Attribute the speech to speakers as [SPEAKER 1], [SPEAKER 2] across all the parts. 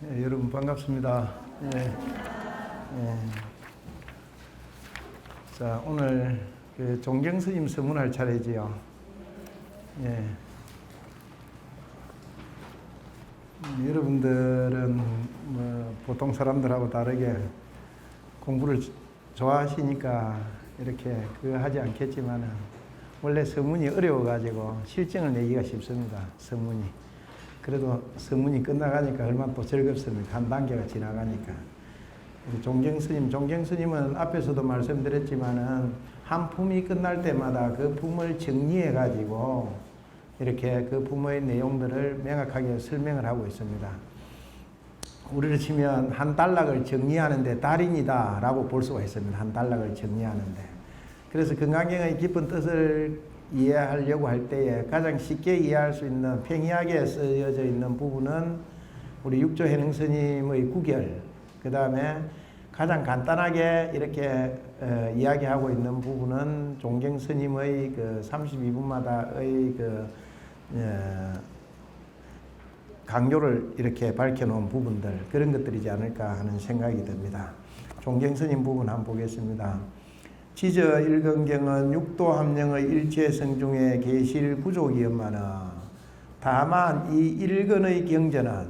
[SPEAKER 1] 여러분 반갑습니다. 예, 예. 자, 오늘 종경 스님 서문할 차례지요. 예. 여러분들은 뭐 보통 사람들하고 다르게 공부를 좋아하시니까 이렇게 그거 하지 않겠지만은 원래 서문이 어려워가지고 실증을 내기가 쉽습니다. 서문이. 그래도 서문이 끝나가니까 얼마나 또 즐겁습니까? 한 단계가 지나가니까. 종경 스님은 앞에서도 말씀드렸지만은 한 품이 끝날 때마다 그 품을 정리해가지고 이렇게 그 품의 내용들을 명확하게 설명을 하고 있습니다. 우리를 치면 한 단락을 정리하는데 달인이다 라고 볼 수가 있습니다. 한 단락을 정리하는데. 그래서 건강경의 깊은 뜻을 이해하려고 할 때에 가장 쉽게 이해할 수 있는 평이하게 쓰여져 있는 부분은 우리 육조 해능 스님의 구결, 그 다음에 가장 간단하게 이렇게 이야기하고 있는 부분은 종경 스님의 그 32분마다의 강조를 이렇게 밝혀놓은 부분들, 그런 것들이지 않을까 하는 생각이 듭니다. 종경 스님 부분 한번 보겠습니다. 지저 일건경은 육도 함령의 일체성 중에 계실 구족이었마는 다만 이 일건의 경전은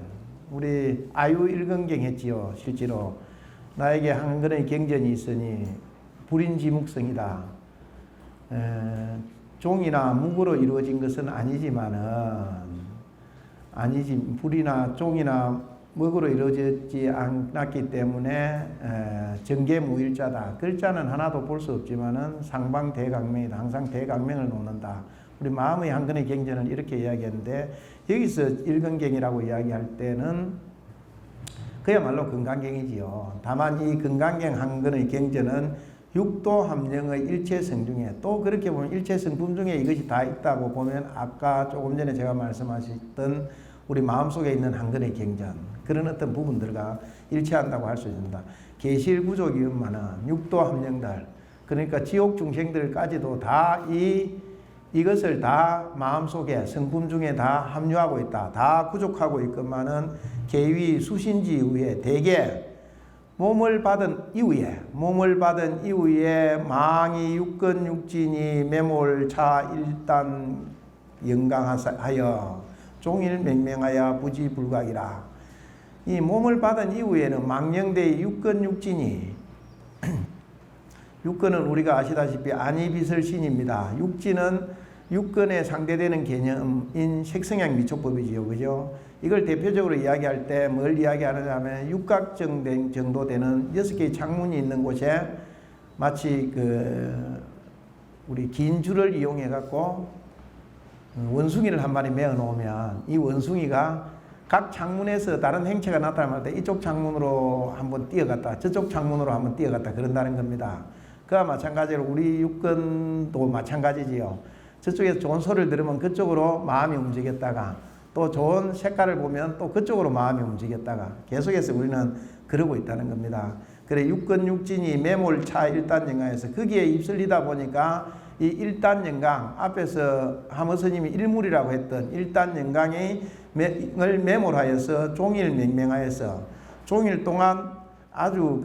[SPEAKER 1] 우리 아유 일건경 했지요. 실제로 나에게 한 건의 경전이 있으니 불인지묵성이다. 종이나 묵으로 이루어진 것은 불이나 종이나 먹으로 이루어지지 않았기 때문에 정계무일자다. 글자는 하나도 볼 수 없지만은 상방대강명이다. 항상 대강명을 놓는다. 우리 마음의 한 건의 경전은 이렇게 이야기했는데 여기서 일건경이라고 이야기할 때는 그야말로 건강경이지요. 다만 이 건강경 한 건의 경전은 육도 함령의 일체성 중에 또 그렇게 보면 일체성품 중에 이것이 다 있다고 보면 아까 조금 전에 제가 말씀하셨던 우리 마음속에 있는 한 건의 경전, 그런 어떤 부분들과 일치한다고 할 수 있습니다. 계실구족이었마는 육도 함령들, 그러니까 지옥 중생들까지도 다 이것을 다 마음속에 성품 중에 다 함유하고 있다. 다 구족하고 있건만은 계위 수신지 이후에 대개 몸을 받은 이후에 망이 육건 육진이 매몰차 일단 영강하여 종일 맹맹하여 부지불각이라. 이 몸을 받은 이후에는 망령대의 육건 육진이 육건은 우리가 아시다시피 안이비설신입니다. 육진은 육건에 상대되는 개념인 색성향 미촉법이지요. 그죠? 이걸 대표적으로 이야기할 때 뭘 이야기하느냐 하면 육각 정도 되는 6개의 창문이 있는 곳에 마치 우리 긴 줄을 이용해 갖고 원숭이를 한 마리 메어 놓으면 이 원숭이가 각 창문에서 다른 행체가 나타날 때 이쪽 창문으로 한번 뛰어갔다 저쪽 창문으로 한번 뛰어갔다 그런다는 겁니다. 그와 마찬가지로 우리 육건도 마찬가지지요. 저쪽에서 좋은 소리를 들으면 그쪽으로 마음이 움직였다가 또 좋은 색깔을 보면 또 그쪽으로 마음이 움직였다가 계속해서 우리는 그러고 있다는 겁니다. 그래 육건 육진이 매몰차 일단영강에서 거기에 입설리다 보니까 이 일단영강 앞에서 하모스님이 일물이라고 했던 일단영강을 매몰하여서 종일 맹맹하여서 종일 동안 아주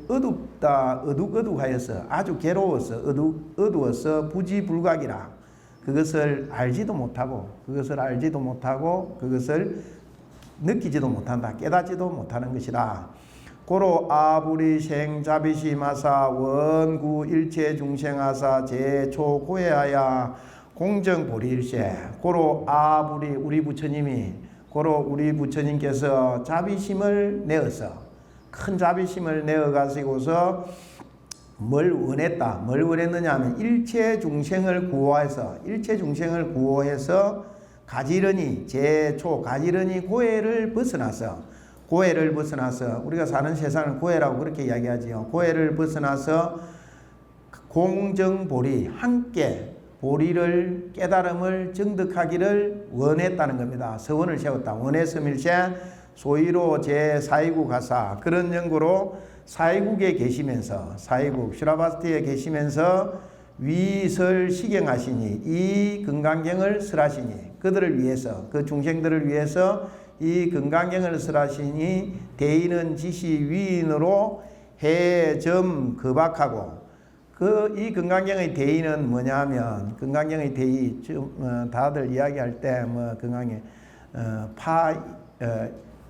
[SPEAKER 1] 어둑하여서 아주 괴로워서 어두워서 부지불각이라 그것을 알지도 못하고 그것을 느끼지도 못한다. 깨닫지도 못하는 것이라. 고로 아부리 생자비시 마사 원구 일체 중생하사 제초고해하야 공정보리일세. 고로 아부리 우리 부처님께서 자비심을 내어서 큰 자비심을 내어 가지고서 뭘 원했느냐 하면 일체 중생을 구호해서 가지런히 고해를 벗어나서 우리가 사는 세상을 고해라고 그렇게 이야기하지요. 고해를 벗어나서 공정보리 함께 보리를 깨달음을 정득하기를 원했다는 겁니다. 서원을 세웠다. 원했음일세 소위로 제4위국 가사 그런 연구로 사위국에 계시면서 슈라바스티에 계시면서 위설 시경하시니 이 건강경을 설하시니 그들을 위해서 그 중생들을 위해서 이 건강경을 설하시니 대인은 지시 위인으로 해점 거박하고 이 건강경의 대의는 뭐냐면 건강경의 대의 다들 이야기할 때 뭐 건강에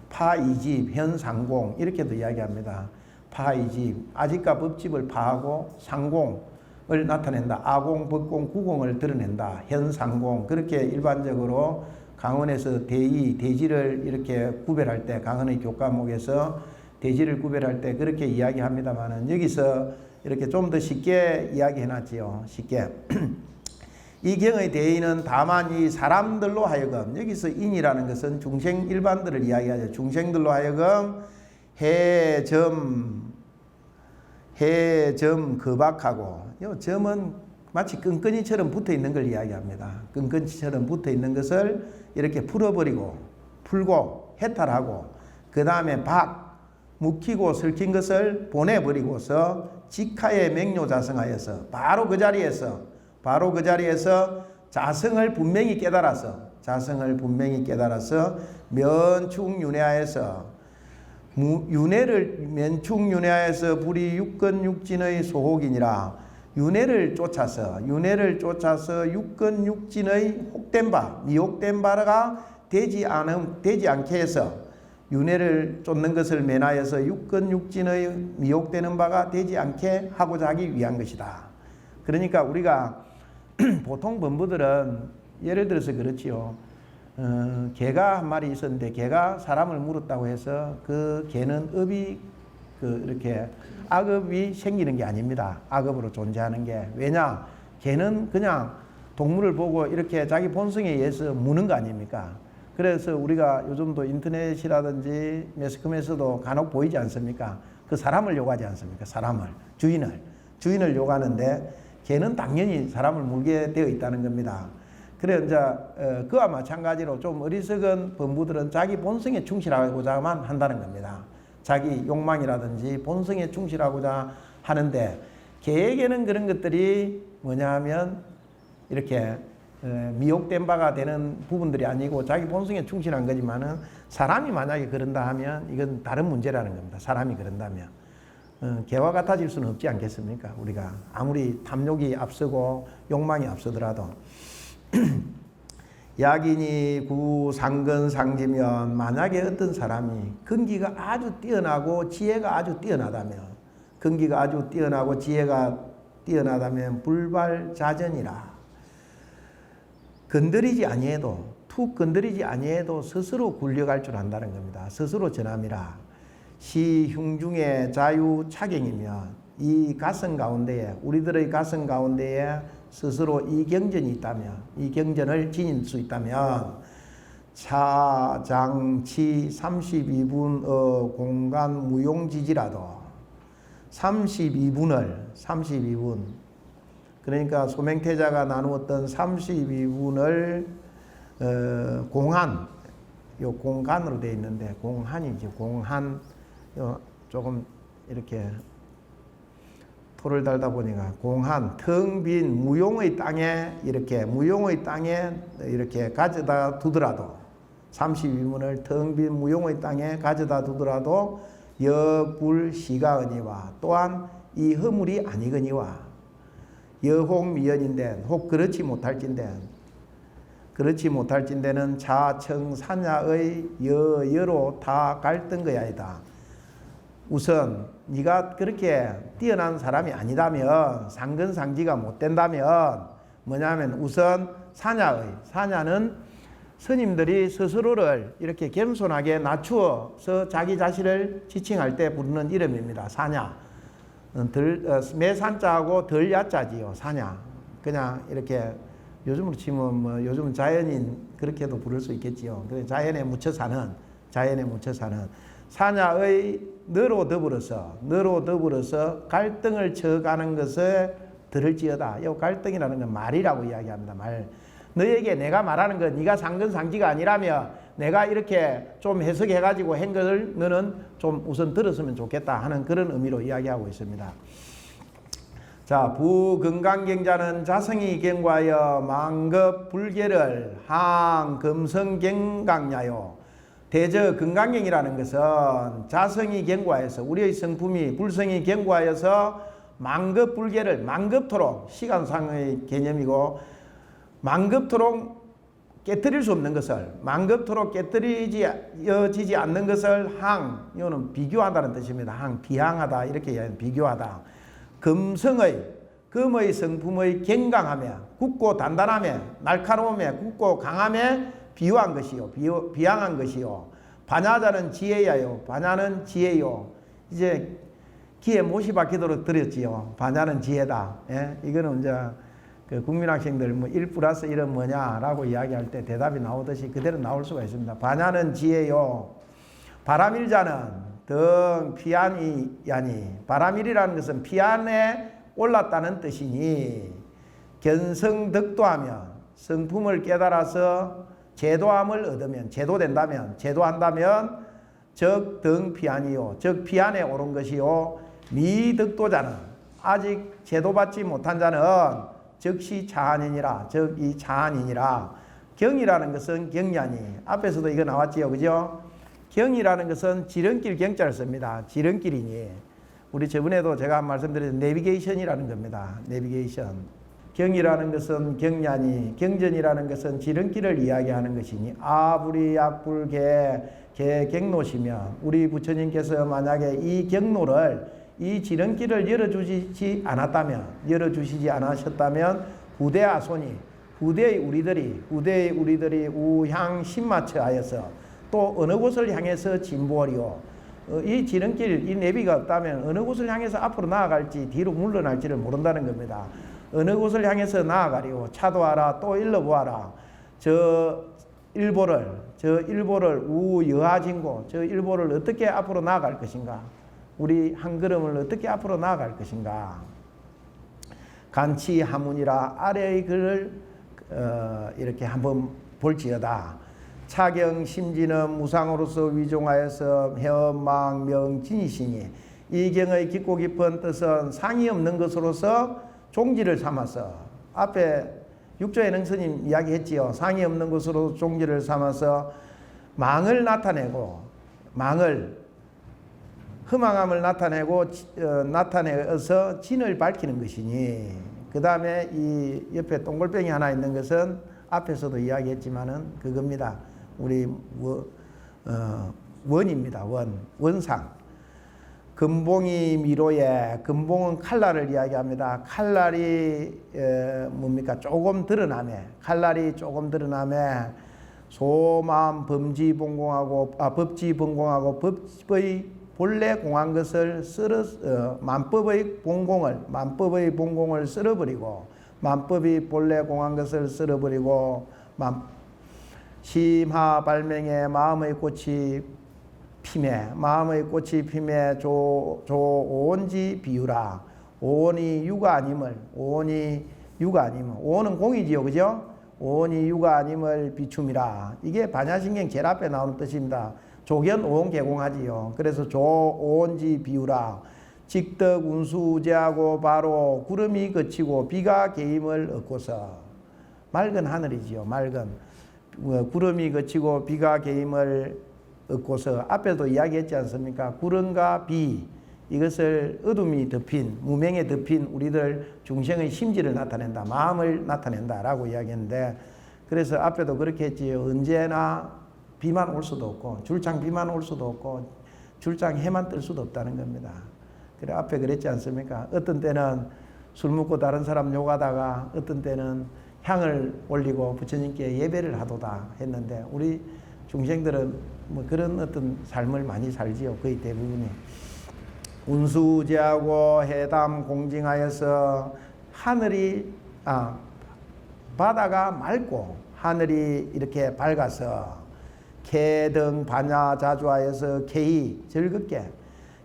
[SPEAKER 1] 파이집 현상공 이렇게도 이야기합니다. 파이집 아집과 법집을 파하고 상공을 나타낸다. 아공, 법공, 구공을 드러낸다. 현상공 그렇게 일반적으로 강원에서 대의, 대지를 이렇게 구별할 때 강원의 교과목에서 대지를 구별할 때 그렇게 이야기합니다만은 여기서 이렇게 좀 더 쉽게 이야기해놨지요. 쉽게. 이 경의 대의는 다만 이 사람들로 하여금 여기서 인이라는 것은 중생 일반들을 이야기하죠. 중생들로 하여금 해점 거박하고 이 점은 마치 끈끈이처럼 붙어 있는 걸 이야기합니다. 끈끈이처럼 붙어 있는 것을 이렇게 풀고 해탈하고 그 다음에 묵히고 설킨 것을 보내버리고서 직하에 맹료자성하여서 바로 그 자리에서 자성을 분명히 깨달아서 면충윤회하여서 면충윤회하여서 불이 육근육진의 소혹이니라. 윤회를 쫓아서 육근육진의 혹된 바 미혹된 바가 되지 않게 해서 윤회를 쫓는 것을 면하여서 육근육진의 미혹되는 바가 되지 않게 하고자 하기 위한 것이다. 그러니까 우리가 보통 범부들은 예를 들어서 그렇지요. 개가 한 마리 있었는데 개가 사람을 물었다고 해서 그 개는 이렇게 악업이 생기는 게 아닙니다. 악업으로 존재하는 게. 왜냐? 개는 그냥 동물을 보고 이렇게 자기 본성에 의해서 무는 거 아닙니까? 그래서 우리가 요즘도 인터넷이라든지 매스컴에서도 간혹 보이지 않습니까? 그 사람을 욕하지 않습니까? 주인을 욕하는데 개는 당연히 사람을 물게 되어 있다는 겁니다. 그래 이제 그와 마찬가지로 좀 어리석은 범부들은 자기 본성에 충실하고자만 한다는 겁니다. 자기 욕망이라든지 본성에 충실하고자 하는데 개에게는 그런 것들이 뭐냐 하면 이렇게 미혹된 바가 되는 부분들이 아니고 자기 본성에 충실한 거지만은 사람이 만약에 그런다 하면 이건 다른 문제라는 겁니다. 사람이 그런다면 개와 같아질 수는 없지 않겠습니까? 우리가 아무리 탐욕이 앞서고 욕망이 앞서더라도 약인이 구상근상지면 만약에 어떤 사람이 근기가 아주 뛰어나고 지혜가 아주 뛰어나다면 불발자전이라 툭 건드리지 아니해도 스스로 굴려갈 줄 안다는 겁니다. 스스로 전함이라. 시흉중의 자유차경이면 이 가슴 가운데에 우리들의 가슴 가운데에 스스로 이 경전이 있다면 이 경전을 지닐 수 있다면 차장치 32분의 공간 무용지지라도 32분 그러니까 소맹태자가 나누었던 32분을 공한 요 공간으로 되어 있는데 공한이죠. 공한 조금 이렇게 토를 달다 보니까 공한 텅 빈 무용의 땅에 이렇게 가져다 두더라도 32분을 텅 빈 무용의 땅에 가져다 두더라도 역불시가언이와 또한 이 허물이 아니거니와 여혹미연인데 혹 그렇지 못할진대는 자청사냐의 여로 다 갈등 거야이다. 우선 네가 그렇게 뛰어난 사람이 아니다면 상근상지가 못 된다면 뭐냐면 우선 사냐는 스님들이 스스로를 이렇게 겸손하게 낮추어서 자기 자신을 지칭할 때 부르는 이름입니다. 사냐. 매산자하고 덜 야자지요. 사냐. 그냥 이렇게 요즘으로 치면 뭐 요즘은 자연인 그렇게도 부를 수 있겠지요. 자연에 묻혀 사는 사냐의 너로 더불어서 갈등을 쳐가는 것을 들을지어다. 이 갈등이라는 건 말이라고 이야기합니다. 말. 너에게 내가 말하는 건 네가 상근상지가 아니라며 내가 이렇게 좀 해석해가지고 한 것을 너는 좀 우선 들었으면 좋겠다 하는 그런 의미로 이야기하고 있습니다. 자, 부건강경자는 자성이 경과여 망급 불계를 항금성경강야요 대저 건강경이라는 것은 자성이 견고하여서 우리의 성품이 불성이 견고하여서 만급불개를 만급토록 시간상의 개념이고 만급토록 깨뜨릴 수 없는 것을 만급토록 깨뜨리지 않는 것을 이거는 비교한다는 뜻입니다. 비항하다 이렇게 이야기합니다. 비교하다. 금의 성품의 견강함에 굳고 단단함에 날카로움에 굳고 강함에 비유한 것이요. 비양한 것이요. 반야자는 지혜야요. 반야는 지혜요. 이제 기에 못이 박히도록 들었지요. 반야는 지혜다. 예? 이거는 이제 그 국민학생들 뭐 1+1은 뭐냐라고 이야기할 때 대답이 나오듯이 그대로 나올 수가 있습니다. 반야는 지혜요. 바람일자는 등 피안이 야니. 바람일이라는 것은 피안에 올랐다는 뜻이니 견성덕도하면 성품을 깨달아서 제도함을 얻으면 제도한다면 적등피안이요. 즉 피안에 오른 것이요. 미덕도자는 아직 제도받지 못한 자는 즉시 차한이니라. 즉 이 차한이니라. 경이라는 것은 경야니. 앞에서도 이거 나왔지요. 그죠? 경이라는 것은 지름길 경자를 씁니다. 지름길이니. 우리 저번에도 제가 말씀드린 내비게이션이라는 겁니다. 내비게이션. 경이라는 것은 경야니, 경전이라는 것은 지름길을 이야기하는 것이니 아불이약불개 개경로시면 우리 부처님께서 만약에 이 경로를 이 지름길을 열어주시지 않으셨다면 후대 아손이 후대의 우리들이 우향 신마처하여서 또 어느 곳을 향해서 진보하리요. 이 지름길, 이 내비가 없다면 어느 곳을 향해서 앞으로 나아갈지 뒤로 물러날지를 모른다는 겁니다. 어느 곳을 향해서 나아가리요. 차도하라 또 일러보아라. 저 일보를 우여하진고 저 일보를 어떻게 앞으로 나아갈 것인가. 우리 한 걸음을 어떻게 앞으로 나아갈 것인가. 간치하문이라 아래의 글을 이렇게 한번 볼지어다. 차경심지는 무상으로서 위종하여서 해엄망명진이시니 이 경의 깊고 깊은 뜻은 상이 없는 것으로서 종지를 삼아서 앞에 육조의 능스님 이야기했지요. 상이 없는 것으로 종지를 삼아서 망을 나타내고 허망함을 나타내어서 진을 밝히는 것이니 그 다음에 이 옆에 동글뱅이 하나 있는 것은 앞에서도 이야기했지만은 그겁니다. 우리 원입니다. 원상. 금봉이 미로에 금봉은 칼날을 이야기합니다. 칼날이 뭡니까? 조금 드러나매 칼날이 조금 드러나매 소만 법지봉공하고 법의 본래 공한 것을 만법의 본공을 쓸어버리고 만법이 본래 공한 것을 쓸어버리고 심하 발명에 마음의 꽃이 피매 조온지 비유라. 오온이 유가 아님을 오온은 공이지요. 그죠? 오온이 유가 아님을 비춤이라. 이게 반야신경 제일 앞에 나오는 뜻입니다. 조견 오온 개공하지요. 그래서 조온지 비유라. 직덕 운수제하고 바로 구름이 그치고 비가 개임을 얻고서 맑은 하늘이지요. 구름이 그치고 비가 개임을 얻고서 앞에도 이야기했지 않습니까? 구름과 비 이것을 어둠이 덮인 무명에 덮인 우리들 중생의 심지를 나타낸다. 마음을 나타낸다라고 이야기했는데 그래서 앞에도 그렇게 했지요. 언제나 비만 올 수도 없고 줄창 비만 올 수도 없고 줄창 해만 뜰 수도 없다는 겁니다. 그래 앞에 그랬지 않습니까? 어떤 때는 술 먹고 다른 사람 욕하다가 어떤 때는 향을 올리고 부처님께 예배를 하도다 했는데 우리 중생들은 뭐 그런 어떤 삶을 많이 살지요. 거의 대부분이. 운수제하고 해담 공징하여서 바다가 맑고 하늘이 이렇게 밝아서 개등 반야 자주하여서 개이 즐겁게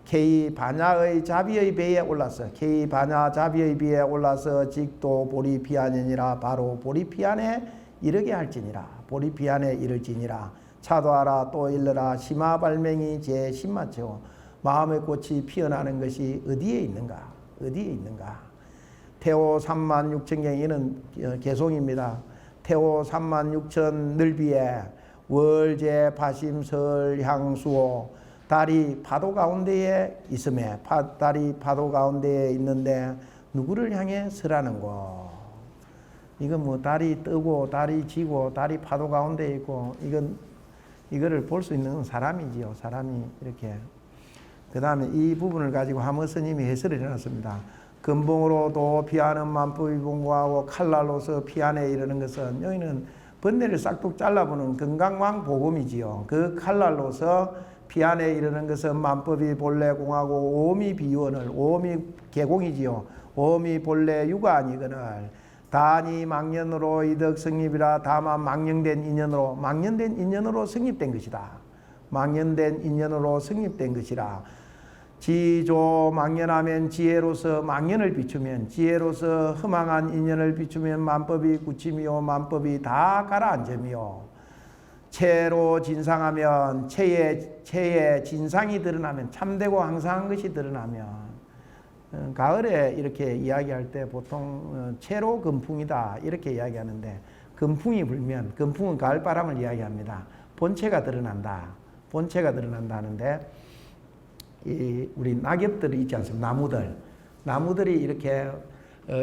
[SPEAKER 1] 개이 반야의 자비의 배에 올라서 개이 반야 자비의 배에 올라서 직도 보리피안이니라. 바로 보리피안에 이르게 할지니라. 보리피안에 이를지니라. 차도하라 또 일러라. 심화발명이 제10마처 마음의 꽃이 피어나는 것이 어디에 있는가. 태호 36,000경 이는 개송입니다. 태호 36,000 넓이에 월제 파심설 향수호 달이 파도 가운데에 있음에 달이 파도 가운데에 있는데 누구를 향해 서라는 거. 이건 뭐 달이 뜨고 달이 지고 달이 파도 가운데에 있고 이거를 볼 수 있는 사람이지요. 사람이 이렇게. 그 다음에 이 부분을 가지고 하모 스님이 해설을 해놨습니다. 금봉으로 도 피하는 만법이 봉고하고 칼날로서 피하네 이러는 것은 여기는 번뇌를 싹둑 잘라보는 건강왕 복음이지요. 그 칼날로서 피하네 이러는 것은 만법이 본래 공하고 오미 비원을 오미 개공이지요. 오미 본래 유가 아니거늘 단이 망년으로 이득 성립이라 다만 망령된 인연으로 성립된 것이다. 망년된 인연으로 성립된 것이라. 지조 망년하면 지혜로서 망년을 비추면 지혜로서 허망한 인연을 비추면 만법이 굳힘이요 만법이 다 가라앉음이요. 체로 진상하면 체의 진상이 드러나면 참되고 항상한 것이 드러나면 가을에 이렇게 이야기할 때 보통 체로 금풍이다 이렇게 이야기하는데 금풍이 불면 금풍은 가을바람을 이야기합니다. 본체가 드러난다. 본체가 드러난다 하는데 우리 낙엽들이 있지 않습니까? 나무들이 이렇게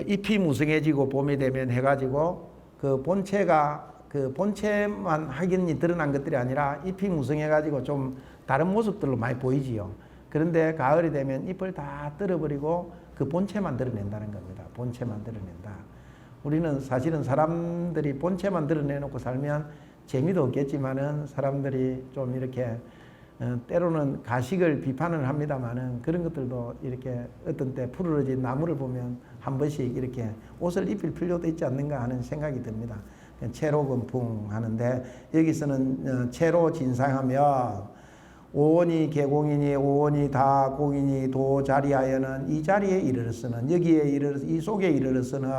[SPEAKER 1] 잎이 무성해지고 봄이 되면 해가지고 그 본체만 확연히 드러난 것들이 아니라 잎이 무성해가지고 좀 다른 모습들로 많이 보이지요. 그런데 가을이 되면 잎을 다 떨어버리고 그 본체만 드러낸다는 겁니다. 본체만 드러낸다. 우리는 사실은 사람들이 본체만 드러내놓고 살면 재미도 없겠지만은 사람들이 좀 이렇게 때로는 가식을 비판을 합니다만은 그런 것들도 이렇게 어떤 때 푸르러진 나무를 보면 한 번씩 이렇게 옷을 입힐 필요도 있지 않는가 하는 생각이 듭니다. 체로금풍 하는데 여기서는 체로 진상하며 오원이 개공이니 오원이 다 공이니 도 자리하여는 이 자리에 이르렀으는 여기에 이르렀 이 속에 이르렀으는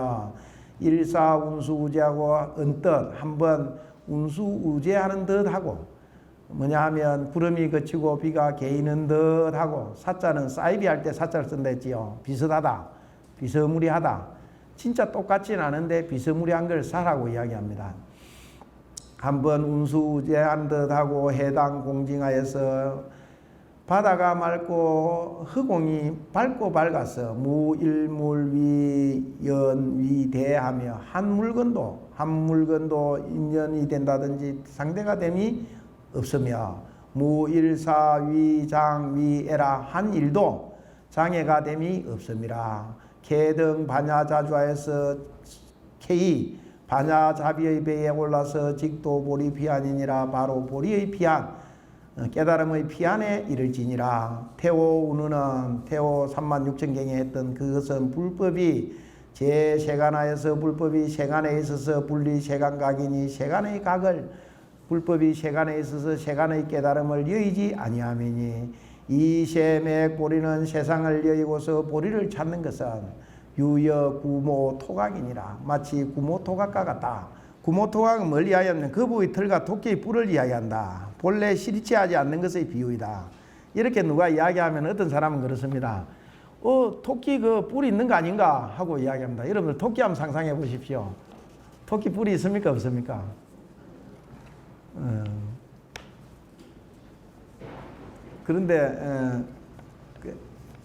[SPEAKER 1] 일사운수우제하고 언뜻 한번 운수우제하는 듯 하고 뭐냐 하면 구름이 그치고 비가 개이는 듯 하고 사자는 사이비 할 때 사자를 쓴다 했지요. 비슷하다. 비스무리하다. 진짜 똑같지는 않은데 비스무리한 걸 사라고 이야기합니다. 한번 운수우제한 듯하고 해당 공징하여서 바다가 맑고 허공이 밝고 밝아서 무일물위 연위대하며 한 물건도 인연이 된다든지 상대가 됨이 없으며 무일사위장위에라 한 일도 장애가 됨이 없음이라. 개등 반야자주하여서 케이 반야자비의 배에 올라서 직도 보리 피안이니라. 바로 보리의 피안 깨달음의 피안에 이를지니라. 태오 운우는 태오 36,000경에 했던 그것은 불법이 제 세간하여서 불법이 세간에 있어서 분리 세간각이니 세간의 각을 불법이 세간에 있어서 세간의 깨달음을 여의지 아니하미니 이세맥 보리는 세상을 여의고서 보리를 찾는 것은 유여 구모 토각이니라. 마치 구모 토각과 같다. 구모 토각은 뭘 이야기하냐면 거북의 털과 토끼의 뿔을 이야기한다. 본래 실체하지 않는 것의 비유이다. 이렇게 누가 이야기하면 어떤 사람은 그렇습니다. 토끼 그 뿔이 있는 거 아닌가 하고 이야기합니다. 여러분들 토끼 한번 상상해 보십시오. 토끼 뿔이 있습니까 없습니까? 그런데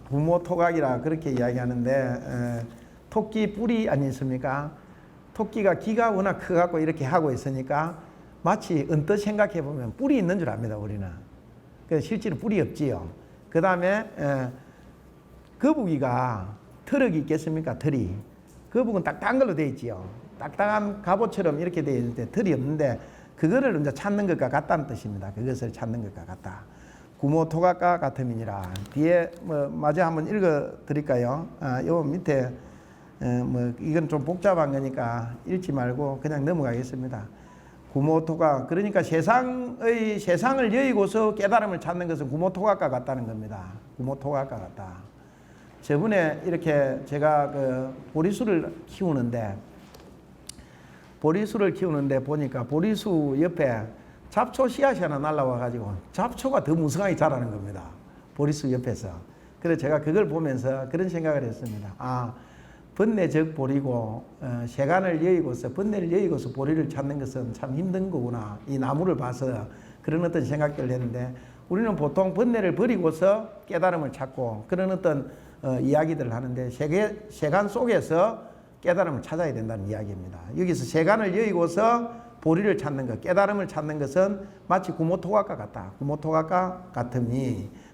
[SPEAKER 1] 부모 토각이라 그렇게 이야기하는데 토끼 뿔이 아니십니까? 토끼가 귀가 워낙 커갖고 이렇게 하고 있으니까 마치 언뜻 생각해 보면 뿔이 있는 줄 압니다. 우리는. 실제로 뿔이 없지요. 그 다음에 거북이가 털이 있겠습니까? 털이. 거북은 딱딱한 걸로 되어 있지요. 딱딱한 갑옷처럼 이렇게 되어 있는데 털이 없는데 그거를 이제 찾는 것과 같다는 뜻입니다. 그것을 찾는 것과 같다. 구모 토각과 같음이니라. 뒤에 마저 한번 읽어 드릴까요? 요 밑에 이건 좀 복잡한 거니까 읽지 말고 그냥 넘어가겠습니다. 구모 토각, 그러니까 세상을 여의고서 깨달음을 찾는 것은 구모 토각과 같다는 겁니다. 구모 토각과 같다. 저번에 이렇게 제가 보리수를 키우는데 보니까 보리수 옆에 잡초 씨앗이 하나 날라와 가지고 잡초가 더 무성하게 자라는 겁니다. 보리수 옆에서. 그래서 제가 그걸 보면서 그런 생각을 했습니다. 번뇌적 보리고 세간을 여의고서 번뇌를 여의고서 보리를 찾는 것은 참 힘든 거구나. 이 나무를 봐서 그런 어떤 생각들을 했는데 우리는 보통 번뇌를 버리고서 깨달음을 찾고 그런 어떤 이야기들을 하는데 세간 속에서 깨달음을 찾아야 된다는 이야기입니다. 여기서 세간을 여의고서 보리를 찾는 것, 깨달음을 찾는 것은 마치 구모토각과 같다. 구모토각과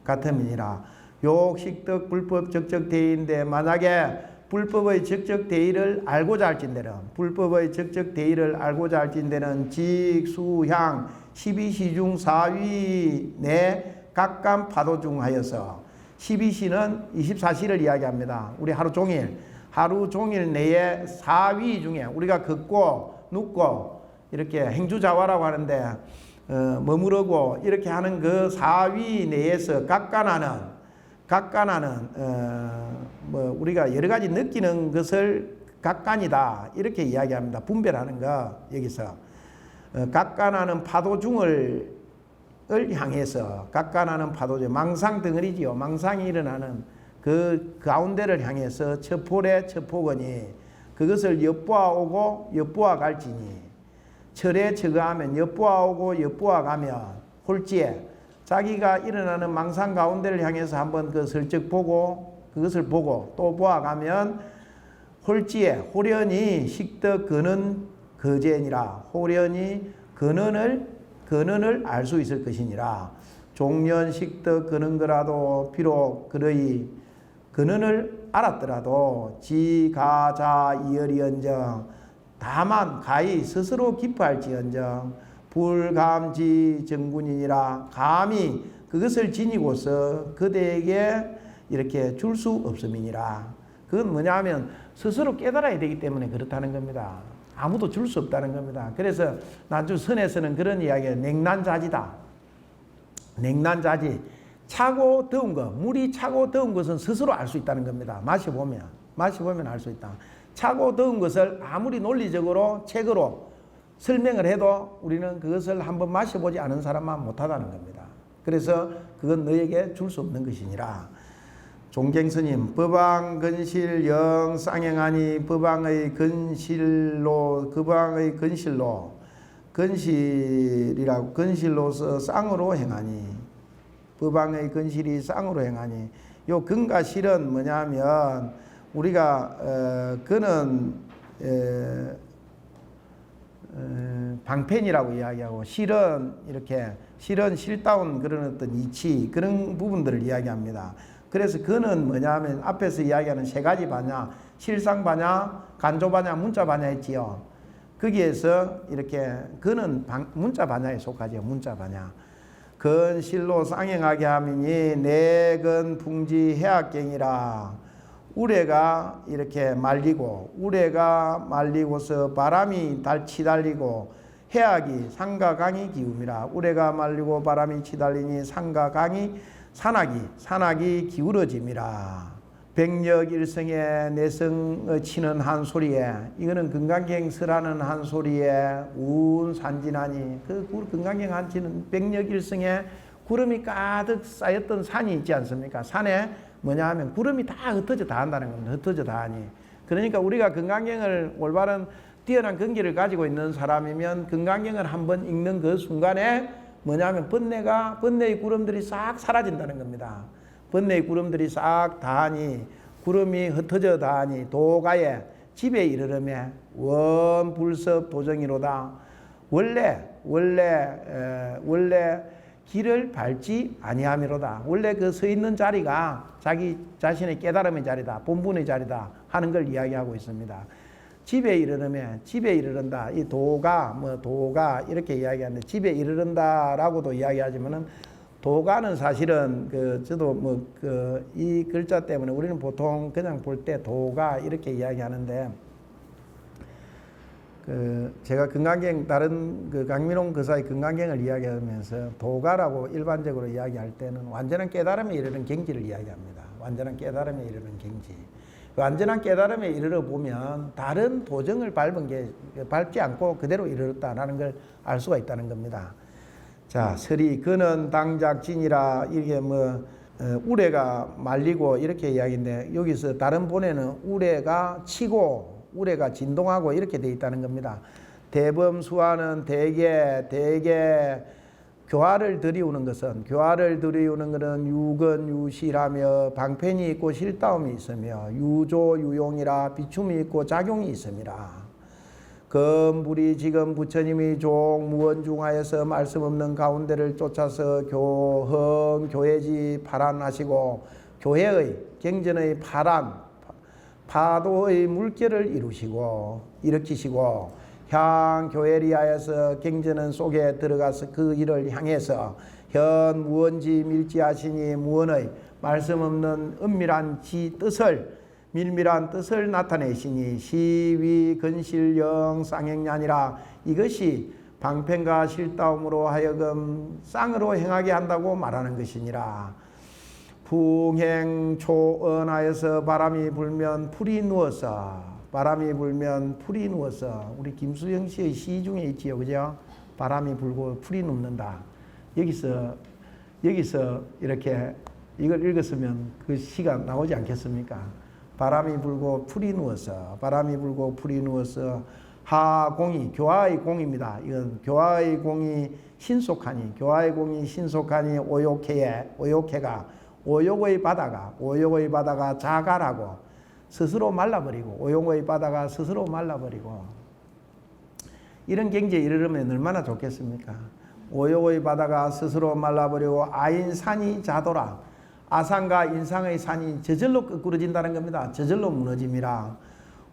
[SPEAKER 1] 같음이니라. 욕식덕 불법 적적대의인데 만약에 불법의 적적대의를 알고자 할진대는 불법의 적적대의를 알고자 할진대는 직수향 12시 중 4위 내 각감 파도 중 하여서 12시는 24시를 이야기합니다. 우리 하루 종일 내에 4위 중에 우리가 걷고 눕고 이렇게 행주자화라고 하는데 머무르고 이렇게 하는 그 4위 내에서 각간하는 우리가 여러 가지 느끼는 것을 각간이다 이렇게 이야기합니다. 분별하는 거 여기서 각간하는 파도 중을 향해서 각간하는 파도 중 망상 덩어리지요. 망상이 일어나는 그 가운데를 향해서 첩홀의 첩호거니 그것을 엿보아오고 엿보아 갈지니 철에 처거하면 엿보아오고 엿보아 가면 홀지에 자기가 일어나는 망상 가운데를 향해서 한번 그 슬쩍 보고 그것을 보고 또 보아가면 홀지에 호련히 식덕 근원 거제니라. 호련히 근원을 알 수 있을 것이니라. 종년 식덕 근원 거라도 비록 그의 근원을 알았더라도 지가자 이열이언정 다만 가히 스스로 기뻐할지언정 불감지 정군이니라. 감히 그것을 지니고서 그대에게 이렇게 줄 수 없음이니라. 그건 뭐냐 하면 스스로 깨달아야 되기 때문에 그렇다는 겁니다. 아무도 줄 수 없다는 겁니다. 그래서 나중 선에서는 그런 이야기가 냉난자지다. 냉난자지. 차고 더운 것, 물이 차고 더운 것은 스스로 알 수 있다는 겁니다. 마셔보면 알 수 있다. 차고 더운 것을 아무리 논리적으로 책으로 설명을 해도 우리는 그것을 한번 마셔보지 않은 사람만 못하다는 겁니다. 그래서 그건 너에게 줄 수 없는 것이니라. 종갱스님 법왕 근실 영 쌍행하니 법왕의 근실로 근실로서 쌍으로 행하니 법왕의 근실이 쌍으로 행하니 요 근과 실은 뭐냐면 우리가 근은 방편이라고 이야기하고 실은 실다운 그런 어떤 이치 그런 부분들을 이야기합니다. 그래서 그는 뭐냐 하면 앞에서 이야기하는 세 가지 반야 실상반야 간조반야 문자반야 했지요. 거기에서 이렇게 그는 문자반야에 속하죠. 문자반야 근실로 쌍행하게 하미니 내근 풍지 해악경이라. 우레가 이렇게 말리고서 바람이 치달리고 해악이 산과 강이 기움이라. 우레가 말리고 바람이 치달리니 산과 강이 산악이 기울어짐이라. 백력일성의 내성 치는 한 소리에 이거는 금강경서라는 한 소리에 운산진하니 그 금강경 한치는 백력일성의 구름이 가득 쌓였던 산이 있지 않습니까? 산에 뭐냐 하면 구름이 다 흩어져 다 한다는 겁니다. 흩어져 다 하니. 그러니까 우리가 금강경을 올바른 뛰어난 근기를 가지고 있는 사람이면 금강경을 한번 읽는 그 순간에 뭐냐 하면 번뇌의 구름들이 싹 사라진다는 겁니다. 번뇌의 구름들이 싹 다하니 구름이 흩어져 다하니 도가에 집에 이르르매 원불섭 도정이로다. 원래 길을 밟지 아니함이로다. 원래 그 서 있는 자리가 자기 자신의 깨달음의 자리다. 본분의 자리다 하는 걸 이야기하고 있습니다. 집에 이르른다. 이 도가 이렇게 이야기하는데 집에 이르른다라고도 이야기하지만은 도가는 사실은 저도 이 글자 때문에 우리는 보통 그냥 볼 때 도가 이렇게 이야기하는데 제가 금강경 다른 강민홍 거사의 금강경을 이야기하면서 도가라고 일반적으로 이야기할 때는 완전한 깨달음에 이르는 경지를 이야기합니다. 완전한 깨달음에 이르는 경지. 완전한 깨달음에 이르러 보면 다른 도정을 밟지 않고 그대로 이르렀다라는 걸 알 수가 있다는 겁니다. 자, 서리 그는 당작진이라 이게 우레가 말리고 이렇게 이야기인데 여기서 다른 본에는 우레가 치고 우레가 진동하고 이렇게 돼 있다는 겁니다. 대범수화는 대개 교화를 들이우는 것은 유건유실하며 방편이 있고 실다움이 있으며 유조유용이라 비춤이 있고 작용이 있습니다. 금불이 지금 부처님이 종 무언중하여서 말씀 없는 가운데를 쫓아서 교해지 파란하시고 교회의 경전의 파도의 물결을 일으키시고 향교회리하여서 경전은 속에 들어가서 그 일을 향해서 현 무언지 밀지하시니 무언의 말씀 없는 은밀한 밀밀한 뜻을 나타내시니 시위 근실영 쌍행냐니라. 이것이 방편과 실다움으로 하여금 쌍으로 행하게 한다고 말하는 것이니라. 풍행초언하여서 바람이 불면 풀이 누워서 우리 김수영 씨의 시 중에 있지요, 그죠? 바람이 불고 풀이 눕는다. 여기서 이렇게 이걸 읽었으면 그 시가 나오지 않겠습니까? 바람이 불고 풀이 누워서 하공이 교화의 공입니다. 이건 교화의 공이 신속하니 오욕해가 오욕의 바다가 자갈하고 스스로 말라버리고 오욕의 바다가 스스로 말라버리고 이런 경지에 이르려면 얼마나 좋겠습니까? 오욕의 바다가 스스로 말라버리고 아인산이 자도라. 아산과 인상의 산이 저절로 거꾸러진다는 겁니다. 저절로 무너짐이라.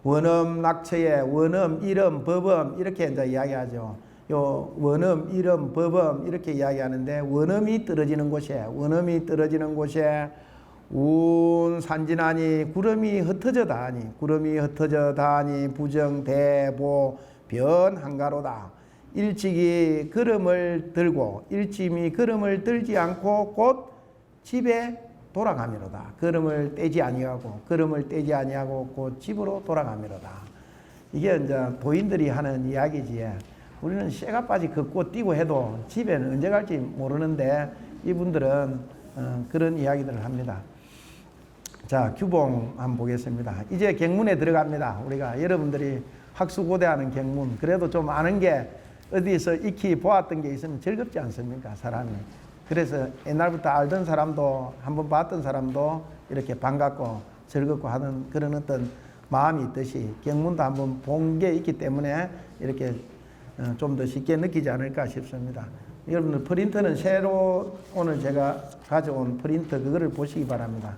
[SPEAKER 1] 원음 낙처에 원음 이름 법음 이렇게 이제 이야기하죠. 요 원음 이름 법음 이렇게 이야기하는데 원음이 떨어지는 곳에 운산진하니 구름이 흩어져 다하니 부정대보 변한가로다. 일찍이 걸음을 들지 않고 곧 집에 돌아가미로다. 걸음을 떼지 아니하고 곧 집으로 돌아가미로다. 이게 이제 도인들이 하는 이야기지. 우리는 쇠가빠지 걷고 뛰고 해도 집에는 언제 갈지 모르는데 이분들은 그런 이야기들을 합니다. 자, 규봉 한번 보겠습니다. 이제 경문에 들어갑니다. 우리가 여러분들이 학수고대하는 경문, 그래도 좀 아는 게 어디서 익히 보았던 게 있으면 즐겁지 않습니까, 사람이? 그래서 옛날부터 알던 사람도 한번 봤던 사람도 이렇게 반갑고 즐겁고 하는 그런 어떤 마음이 있듯이 경문도 한번 본 게 있기 때문에 이렇게 좀 더 쉽게 느끼지 않을까 싶습니다. 여러분들 프린터는 새로 오늘 제가 가져온 프린터 그거를 보시기 바랍니다.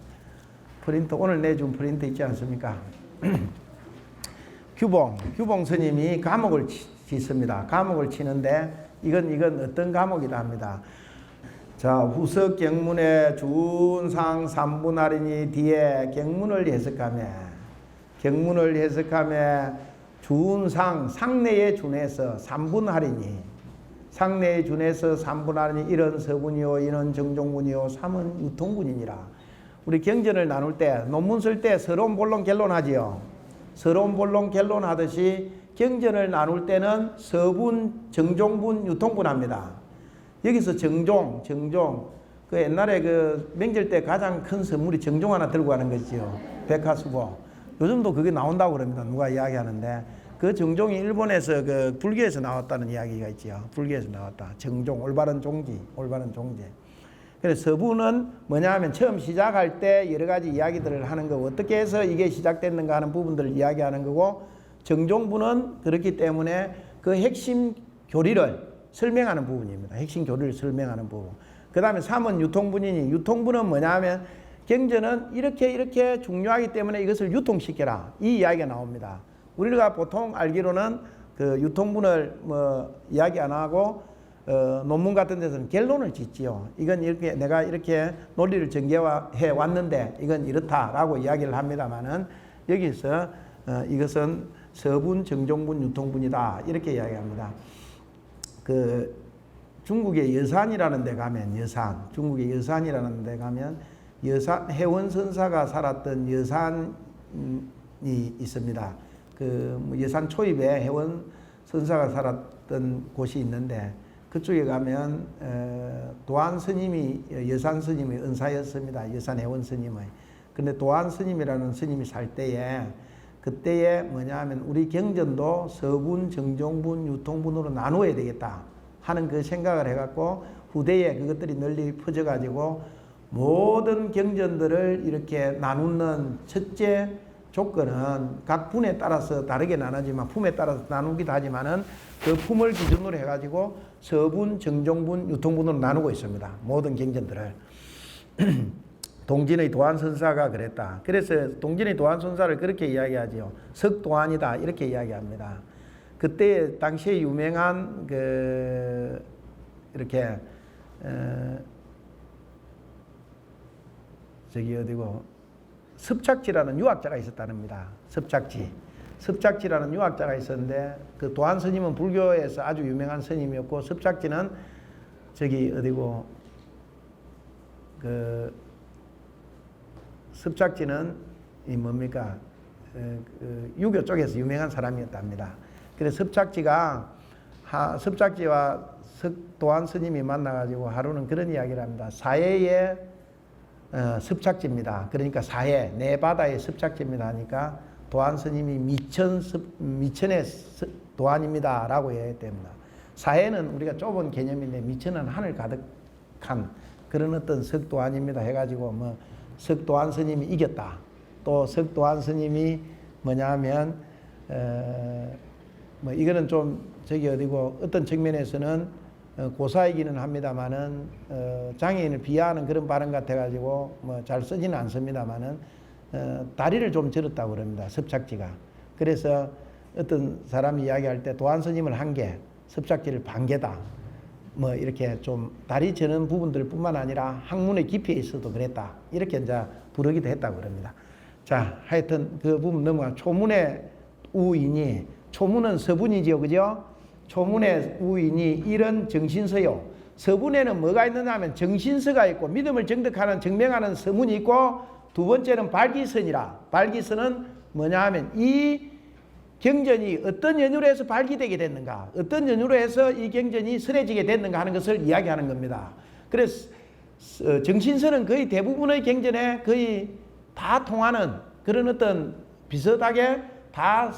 [SPEAKER 1] 프린터 오늘 내준 프린터 있지 않습니까? 규봉 스님이 감옥을 짓습니다. 감옥을 치는데 이건 어떤 감옥이다 합니다. 자, 후석 경문의 준상 삼분할이니 뒤에 경문을 해석하며 준상 상내에 준해서 삼분할이니 이런 서분이요 이는 정종분이요 삼은 유통분이니라. 우리 경전을 나눌 때 논문 쓸 때 서론 본론 결론하지요. 서론 본론 결론하듯이 경전을 나눌 때는 서분, 정종분, 유통분 합니다. 여기서 정종 그 옛날에 그 명절 때 가장 큰 선물이 정종 하나 들고 가는 거지요. 백화수보. 요즘도 그게 나온다고 그럽니다. 누가 이야기하는데 그 정종이 일본에서 그 불교에서 나왔다는 이야기가 있지요. 불교에서 나왔다. 정종, 올바른 종지. 그래서 서부는 뭐냐 하면 처음 시작할 때 여러 가지 이야기들을 하는 거고 어떻게 해서 이게 시작됐는가 하는 부분들을 이야기하는 거고 정종부는 그렇기 때문에 그 핵심 교리를 설명하는 부분입니다. 핵심 교리를 설명하는 부분. 그 다음에 3은 유통분이니 유통분은 뭐냐 하면 경전은 이렇게 중요하기 때문에 이것을 유통시켜라. 이 이야기가 나옵니다. 우리가 보통 알기로는 그 유통분을 이야기 안 하고 논문 같은 데서는 결론을 짓지요. 이건 이렇게 내가 이렇게 논리를 전개해 왔는데 이건 이렇다라고 이야기를 합니다만은 여기서 이것은 서분, 정종분, 유통분이다 이렇게 이야기합니다. 그 중국의 여산이라는 데 가면 여산 해원선사가 살았던 여산이 있습니다. 그 여산 초입에 해원선사가 살았던 곳이 있는데 그쪽에 가면 도안 스님이 여산 스님의 은사였습니다. 여산 해원 스님의. 근데 도안 스님이라는 스님이 살 때에 그때에 뭐냐 하면 우리 경전도 서분, 정종분, 유통분으로 나누어야 되겠다 하는 그 생각을 해갖고 후대에 그것들이 널리 퍼져가지고 모든 경전들을 이렇게 나누는 첫째 조건은 각 분에 따라서 다르게 나누지만 품에 따라서 나누기도 하지만은 그 품을 기준으로 해가지고 서분, 정종분, 유통분으로 나누고 있습니다. 모든 경전들을. 동진의 도안선사가 그랬다. 그래서 동진의 도안선사를 그렇게 이야기하지요. 석도안이다 이렇게 이야기합니다. 그때 당시에 유명한 이렇게 저기 어디고 습작지라는 유학자가 있었답니다. 습작지라는 유학자가 있었는데 그 도안 스님은 불교에서 아주 유명한 스님이었고 습작지는 저기 어디고 습작지는 이 뭡니까 유교 쪽에서 유명한 사람이었답니다. 그래서 습작지와 도안 스님이 만나가지고 하루는 그런 이야기를 합니다. 사해의 습작지입니다. 그러니까 사해 내 바다의 습작지입니다 하니까 도안 스님이 미천의 도안입니다 라고 얘기했답니다. 사해는 우리가 좁은 개념인데 미천은 하늘 가득한 그런 어떤 석도안입니다 해가지고 뭐 석도안 스님이 이겼다. 또 석도안 스님이 뭐냐 하면 뭐 이거는 좀 저기 어디고 어떤 측면에서는 고사이기는 합니다만은 장애인을 비하하는 그런 발언 같아가지고 뭐 잘 쓰지는 않습니다만은 다리를 좀 절었다고 그럽니다. 습작지가. 그래서 어떤 사람이 이야기할 때 도안 스님을 한 개, 습작지를 반 개다. 뭐 이렇게 좀 다리 저는 부분들뿐만 아니라 학문의 깊이에 있어도 그랬다. 이렇게 이제 부르기도 했다고 그럽니다. 자, 하여튼 그 부분 넘어가. 초문의 우인이 초문은 서분이지요, 그죠? 초문의 우인이 이런 정신서요. 서분에는 뭐가 있느냐 하면 정신서가 있고 믿음을 정득하는 증명하는 서문이 있고 두 번째는 발기선이라. 발기선은 뭐냐 하면 이 경전이 어떤 연유로 해서 발기되게 됐는가, 어떤 연유로 해서 이 경전이 설해지게 됐는가 하는 것을 이야기하는 겁니다. 그래서 정신서는 거의 대부분의 경전에 거의 다 통하는 그런 어떤 비슷하게 다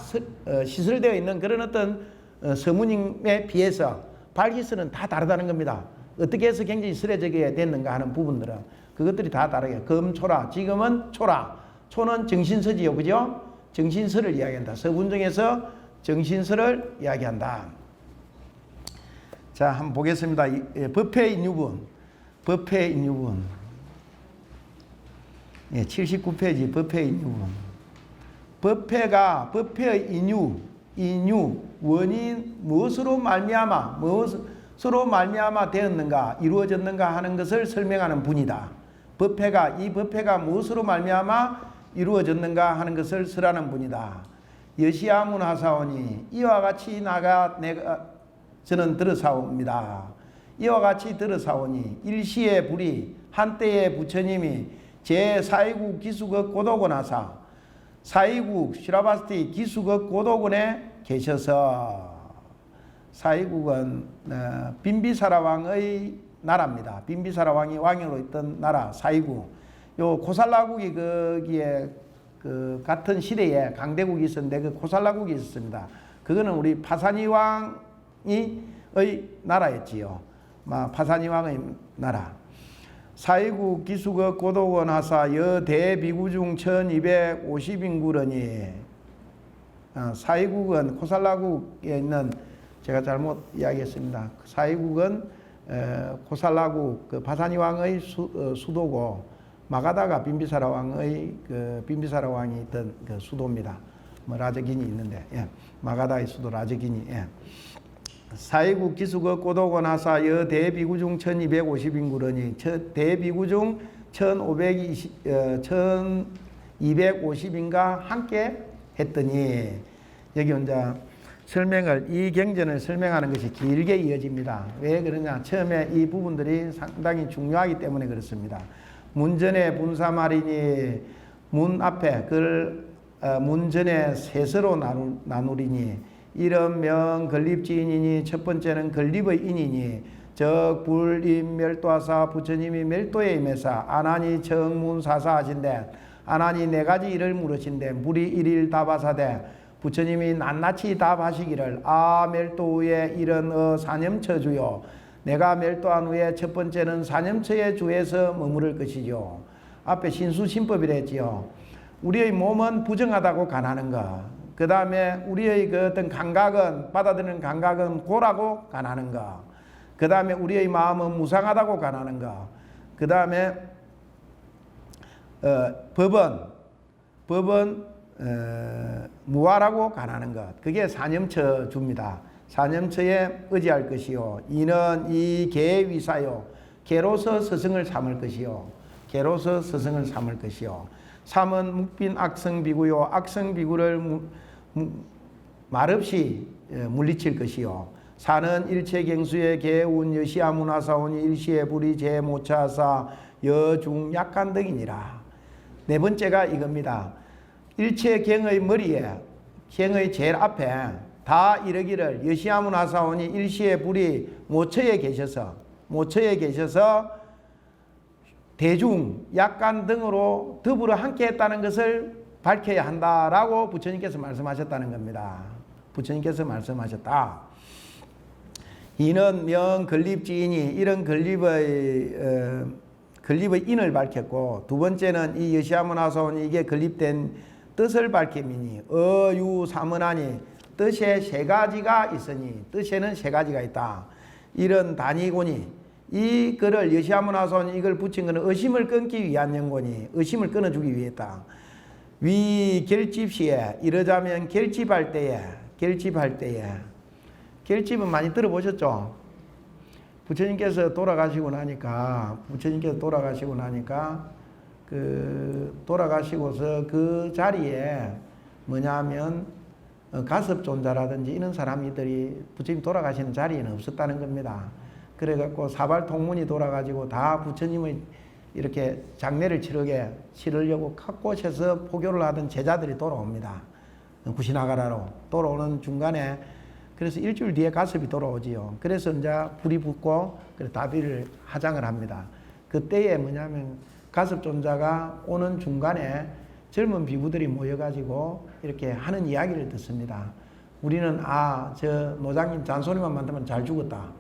[SPEAKER 1] 시설되어 있는 그런 어떤 서문임에 비해서 발기서는 다 다르다는 겁니다. 어떻게 해서 경전이 설해지게 됐는가 하는 부분들은 그것들이 다 다르게 검초라, 지금은 초라, 초는 정신서지요, 그죠? 정신서를 이야기한다. 서분 중에서 정신서를 이야기한다. 자, 한번 보겠습니다. 법회 인유분. 법회 인유분. 예, 79페이지 법회 인유분. 법회의 인유, 원인 무엇으로 말미암아 되었는가, 이루어졌는가 하는 것을 설명하는 분이다. 이 법회가 무엇으로 말미암아 이루어졌는가 하는 것을 설하는 분이다. 여시아문 하사오니 이와 같이 내가 저는 들어사옵니다. 이와 같이 들어사오니 일시의 불이 한때의 부처님이 제4위국 기수국 고도곤 하사 사위국 시라바스티 기수국 고도곤에 계셔서 사위국은 빈비사라 왕의 나라입니다. 빈비사라 왕이 왕으로 있던 나라 사위국. 요 고살라국이 거기에 그 같은 시대에 강대국이 있었는데 그 고살라국이 있었습니다. 그거는 우리 파사니 왕의 나라였지요. 파사니 왕의 나라. 사위국 기수국 고도곤 하사 여대비구중 1250인구러니 사위국은 고살라국에 있는 제가 잘못 이야기했습니다. 사위국은 고살라국 그 파사니 왕의 수도고 마가다가 빈비사라 왕의 빈비사라 왕이 있던 그 수도입니다. 뭐 라저긴이 있는데 마가다의 수도 라저긴이 사위국 기수국 고도곤 하사 여대비구중 1250인구러니 대비구중 1250인가 함께 했더니 여기 혼자 이 경전을 설명하는 것이 길게 이어집니다. 왜 그러냐? 처음에 이 부분들이 상당히 중요하기 때문에 그렇습니다. 문전에 분사말이니 문 앞에 문전에 세서로 나누리니 이런 명 건립지인이니 첫 번째는 건립의 인이니 적 불임 멸도하사 부처님이 멸도에 임해사 아나니 청문사사 하신대 아나니 네 가지 일을 물으신대 무리 일일 답하사대 부처님이 낱낱이 답하시기를 아 멸도 후에 이런 사념처주요 내가 멸도한 후에 첫 번째는 사념처의 주에서 머무를 것이죠. 앞에 신수신법이라 했지요. 우리의 몸은 부정하다고 간하는 것. 그 다음에 우리의 그 어떤 감각은 받아들이는 감각은 고라고 간하는 것. 그 다음에 우리의 마음은 무상하다고 간하는 것. 그 다음에 법은 무아라고 간하는 것. 그게 사념처 주입니다. 사념처에 의지할 것이요. 이는 이 개의 위사요. 개로서 스승을 삼을 것이요. 개로서 스승을 삼을 것이요. 삼은 묵빈 악성비구요. 악성비구를 말없이 물리칠 것이요. 사는 일체경수의 개운 여시아문화사오니 일시의 불이 제모차사 여중 약간 등이니라. 네 번째가 이겁니다. 일체경의 머리에 경의 제일 앞에 다 이르기를 여시아문화사오니 일시의 불이 모처에 계셔서 대중 약간 등으로 더불어 함께 했다는 것을 밝혀야 한다라고 부처님께서 말씀하셨다는 겁니다. 부처님께서 말씀하셨다. 이는 명 건립지인이 이런 건립의 인을 밝혔고 두 번째는 이 여시아문화사오니 이게 건립된 뜻을 밝힘이니 어유사문하니 뜻에 세 가지가 있으니 뜻에는 세 가지가 있다. 이런 단위고니 이 글을 여시아문화사오니 이걸 붙인 것은 의심을 끊기 위한 연고니 의심을 끊어주기 위했다. 위 결집시에 이러자면 결집할 때에 결집은 많이 들어보셨죠? 부처님께서 돌아가시고 나니까 돌아가시고서 그 자리에 뭐냐면 가섭존자라든지 이런 사람들이 부처님 돌아가시는 자리에는 없었다는 겁니다. 그래갖고 사발통문이 돌아가지고 다 부처님의 이렇게 장례를 치르려고 각곳에서 포교를 하던 제자들이 돌아옵니다. 구시나가라로 돌아오는 중간에 그래서 일주일 뒤에 가섭이 돌아오지요. 그래서 이제 불이 붙고 다비를 하장을 합니다. 그때에 뭐냐면 가섭존자가 오는 중간에 젊은 비구들이 모여가지고 이렇게 하는 이야기를 듣습니다. 우리는 저 노장님 잔소리만 만들면 잘 죽었다.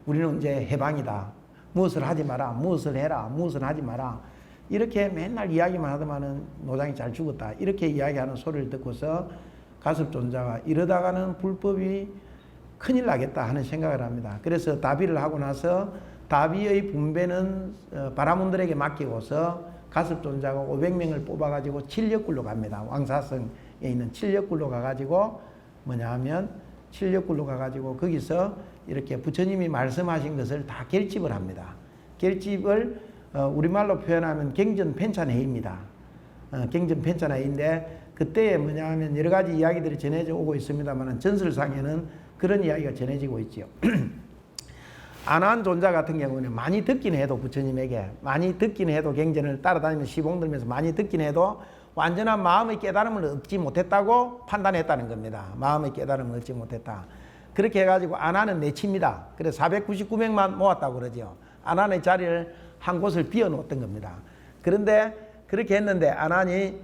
[SPEAKER 1] 우리는 이제 해방이다. 무엇을 하지 마라. 무엇을 해라. 무엇을 하지 마라. 이렇게 맨날 이야기만 하더만은 노장이 잘 죽었다. 이렇게 이야기하는 소리를 듣고서 가섭존자가 이러다가는 불법이 큰일 나겠다 하는 생각을 합니다. 그래서 다비를 하고 나서 다비의 분배는 바라문들에게 맡기고서 가섭존자가 500명을 뽑아가지고 칠력굴로 갑니다. 왕사성에 있는 칠력굴로 가가지고 거기서 이렇게 부처님이 말씀하신 것을 다 결집을 합니다. 결집을 우리말로 표현하면 경전편찬회의입니다. 경전편찬회의인데 그때에 뭐냐면 여러 가지 이야기들이 전해져 오고 있습니다만 전설상에는 그런 이야기가 전해지고 있지요. 안한 존자 같은 경우는 많이 듣긴 해도 부처님에게 많이 듣긴 해도 경전을 따라다니면서 시봉 들면서 많이 듣긴 해도 완전한 마음의 깨달음을 얻지 못했다고 판단했다는 겁니다. 마음의 깨달음을 얻지 못했다. 그렇게 해가지고 안하는 내칩니다. 그래서 499명만 모았다고 그러죠. 안한의 자리를 한 곳을 비워놓았던 겁니다. 그런데 그렇게 했는데 안한이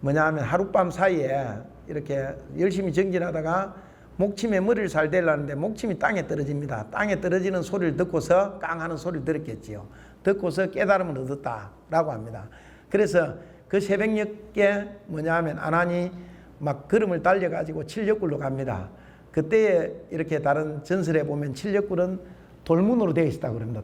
[SPEAKER 1] 뭐냐면 하룻밤 사이에 이렇게 열심히 정진하다가 목침에 머리를 살대려는데 목침이 땅에 떨어집니다. 땅에 떨어지는 소리를 듣고서 깡 하는 소리를 들었겠지요. 듣고서 깨달음을 얻었다라고 합니다. 그래서 그 새벽녘에 뭐냐면 안한이 막 걸음을 달려가지고 칠력굴로 갑니다. 그때에 이렇게 다른 전설에 보면 칠력굴은 돌문으로 되어 있었다고 그럽니다.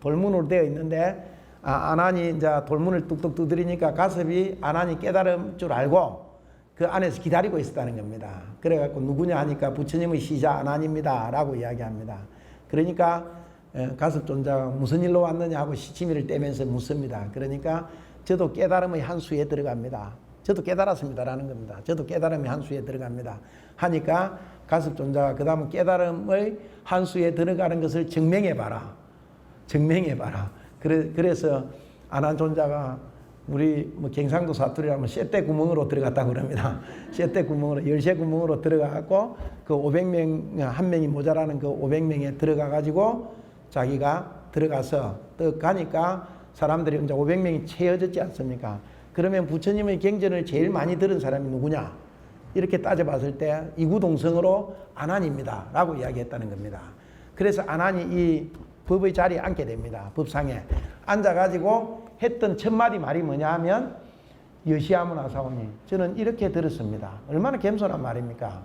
[SPEAKER 1] 돌문으로 되어 있는데 안한이 이제 돌문을 뚝뚝 두드리니까 가섭이 안한이 깨달은 줄 알고 그 안에서 기다리고 있었다는 겁니다. 그래갖고 누구냐 하니까 부처님의 시자 안한입니다 라고 이야기합니다. 그러니까 가섭존자가 무슨 일로 왔느냐 하고 시치미를 떼면서 묻습니다. 그러니까 저도 깨달음의 한 수에 들어갑니다. 저도 깨달았습니다 라는 겁니다. 저도 깨달음의 한 수에 들어갑니다 하니까 가섭존자가 그 다음은 깨달음의 한 수에 들어가는 것을 증명해봐라. 그래서 안한 존자가 우리 뭐 경상도 사투리라면 쇠대 구멍으로 들어갔다고 그럽니다. 쇠대 구멍으로, 열쇠 구멍으로 들어가갖고 그 500명, 한 명이 모자라는 그 500명에 들어가가지고 자기가 들어가서 또 가니까 사람들이 이제 500명이 채워졌지 않습니까? 그러면 부처님의 경전을 제일 많이 들은 사람이 누구냐? 이렇게 따져봤을 때 이구동성으로 아난입니다. 라고 이야기했다는 겁니다. 그래서 아난이 이 법의 자리에 앉게 됩니다. 법상에. 앉아가지고 했던 첫 마디 말이 뭐냐 하면 여시아무나 사오니 저는 이렇게 들었습니다. 얼마나 겸손한 말입니까?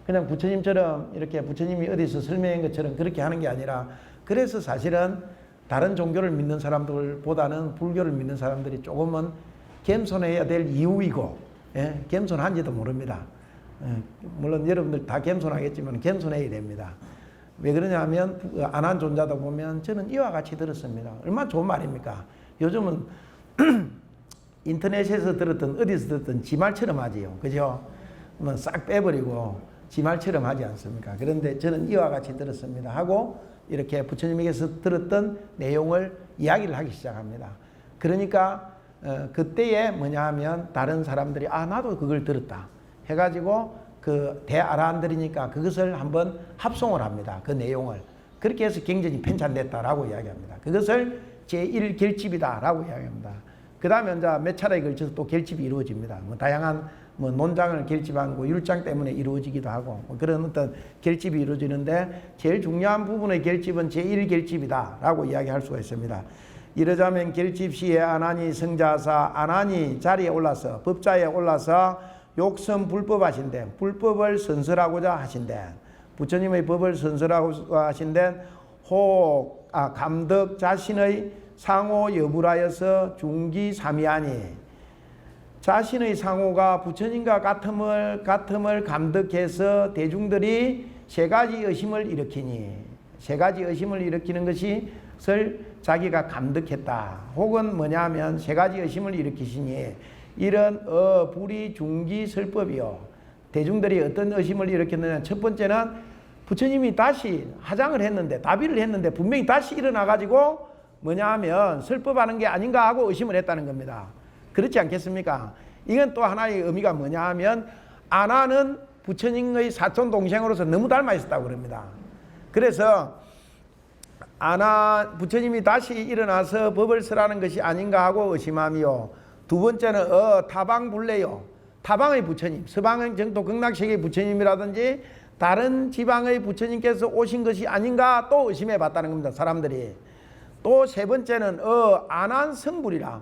[SPEAKER 1] 그냥 부처님처럼 이렇게 부처님이 어디서 설명한 것처럼 그렇게 하는 게 아니라 그래서 사실은 다른 종교를 믿는 사람들보다는 불교를 믿는 사람들이 조금은 겸손해야 될 이유이고 예? 겸손한지도 모릅니다. 물론 여러분들 다 겸손하겠지만 겸손해야 됩니다. 왜 그러냐 하면 안한 존자다 보면 저는 이와 같이 들었습니다. 얼마나 좋은 말입니까? 요즘은 인터넷에서 들었던 어디서 들었던 지 말처럼 하지요. 그죠? 뭐 싹 빼버리고 지 말처럼 하지 않습니까? 그런데 저는 이와 같이 들었습니다 하고 이렇게 부처님에게서 들었던 내용을 이야기를 하기 시작합니다. 그러니까 그때에 뭐냐 하면 다른 사람들이 아 나도 그걸 들었다 해가지고 그 대아라한들이니까 그것을 한번 합송을 합니다. 그 내용을. 그렇게 해서 경전이 편찬됐다라고 이야기합니다. 그것을 제1결집이다라고 이야기합니다. 그 다음에 이제 몇 차례에 걸쳐서 또 결집이 이루어집니다. 뭐 다양한 뭐 논장을 결집한 율장 때문에 이루어지기도 하고 뭐 그런 어떤 결집이 이루어지는데 제일 중요한 부분의 결집은 제1결집이다라고 이야기할 수가 있습니다. 이러자면 결집 시에 아난이 성자사 아난이 자리에 올라서 법자에 올라서 욕선 불법하신데 불법을 선설하고자 하신데 부처님의 법을 선설하고 하신데 감덕 자신의 상호 여부라여서 중기삼이하니 자신의 상호가 부처님과 같음을 감덕해서 대중들이 세 가지 의심을 일으키니 세 가지 의심을 일으키는 것이 자기가 감덕했다. 혹은 뭐냐면 세 가지 의심을 일으키시니 이런 불이 중기 설법이요. 대중들이 어떤 의심을 일으켰느냐. 첫 번째는 부처님이 다시 하장을 했는데 다비를 했는데 분명히 다시 일어나가지고 뭐냐 하면 설법하는 게 아닌가 하고 의심을 했다는 겁니다. 그렇지 않겠습니까? 이건 또 하나의 의미가 뭐냐 하면 아나는 부처님의 사촌 동생으로서 너무 닮아 있었다고 그럽니다. 그래서 부처님이 다시 일어나서 법을 설하는 것이 아닌가 하고 의심하며 두 번째는 타방불례요. 타방의 부처님, 서방 정토 극락세계의 부처님이라든지 다른 지방의 부처님께서 오신 것이 아닌가 또 의심해 봤다는 겁니다. 사람들이. 또 세 번째는 아난 성불이라.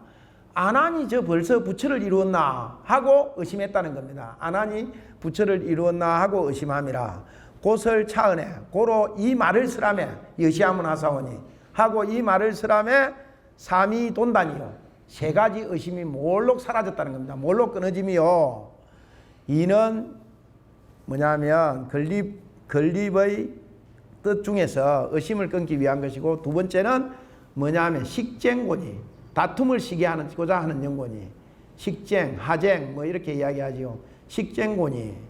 [SPEAKER 1] 아난이 저 벌써 부처를 이루었나 하고 의심했다는 겁니다. 아난이 부처를 이루었나 하고 의심함이라. 고설 차은에 고로 이 말을 쓰라매 여시아문 하사오니 하고 이 말을 쓰라매 삼이 돈단이요. 세 가지 의심이 몰록 사라졌다는 겁니다. 몰록 끊어짐이요. 이는 뭐냐면 건립의 뜻 중에서 의심을 끊기 위한 것이고 두 번째는 뭐냐면 식쟁고니 다툼을 시기하고자 하는 연고니 식쟁, 하쟁 뭐 이렇게 이야기하지요. 식쟁고니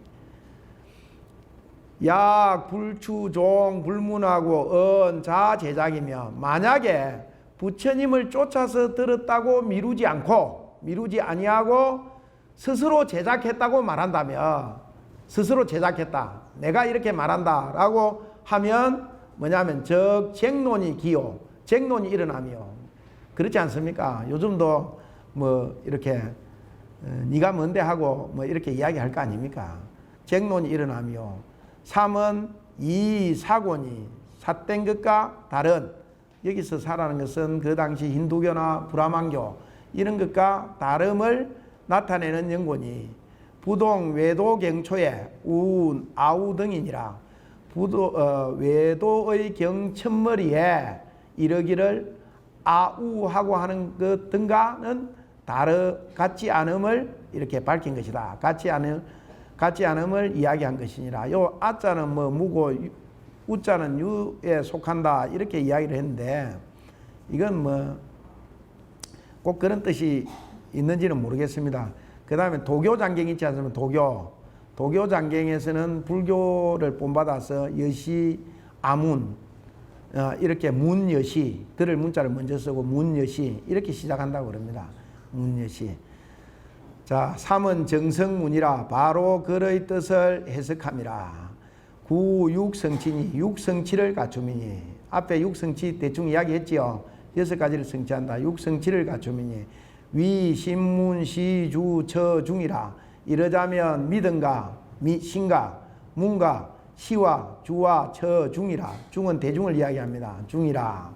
[SPEAKER 1] 약, 불추, 종, 불문하고 자, 제작이며 만약에 부처님을 쫓아서 들었다고 미루지 아니하고 스스로 제작했다고 말한다면 스스로 제작했다. 내가 이렇게 말한다 라고 하면 뭐냐면 쟁론이 기요. 쟁론이 일어나며 그렇지 않습니까? 요즘도 뭐 이렇게 네가 뭔데 하고 뭐 이렇게 이야기할 거 아닙니까? 쟁론이 일어나며 3은 이 사고니 삿된 것과 다른 여기서 사라는 것은 그 당시 힌두교나 브라만교 이런 것과 다름을 나타내는 연고니 부동 외도 경초에 아우 등이니라 외도의 경천머리에 이르기를 아우하고 하는 것 등과는 같지 않음을 이렇게 밝힌 것이다. 같지 않음을 이야기한 것이니라. 요 아자는 뭐 무고 우자는 유에 속한다 이렇게 이야기를 했는데 이건 뭐 꼭 그런 뜻이 있는지는 모르겠습니다. 그 다음에 도교 장경 있지 않습니까? 도교 장경에서는 불교를 본받아서 여시 아문 이렇게 문여시 들을 문자를 먼저 쓰고 문여시 이렇게 시작한다고 그럽니다. 문여시. 자, 3은 정성문이라 바로 글의 뜻을 해석함이라. 9. 육성치니 육성치를 갖춤이니. 앞에 육성치 대충 이야기했지요. 6가지를 성취한다. 육성치를 갖춤이니. 위, 신문, 시, 주, 처, 중이라. 이러자면 믿음과 신과 문과 시와 주와 처, 중이라. 중은 대중을 이야기합니다. 중이라.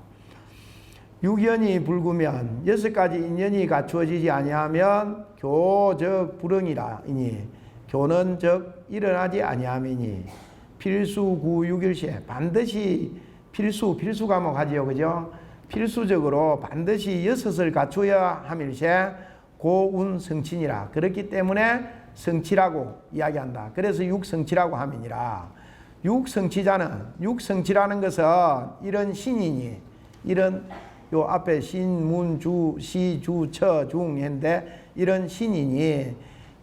[SPEAKER 1] 6연이 불구면 6가지 인연이 갖추어지지 아니하면 교적 불응이라. 이니 교는 즉 일어나지 아니함이니. 필수 구육일시에 반드시 필수 과목 하지요. 그죠? 필수적으로 반드시 6을 갖추어야 함일세 고운 성친이라. 그렇기 때문에 성치라고 이야기한다. 그래서 육성치라고 함이니라. 육성치자는 육성치라는 것은 이런 신이니 이런 요 앞에 신, 문, 주, 시, 주, 처, 중 했는데 이런 신이니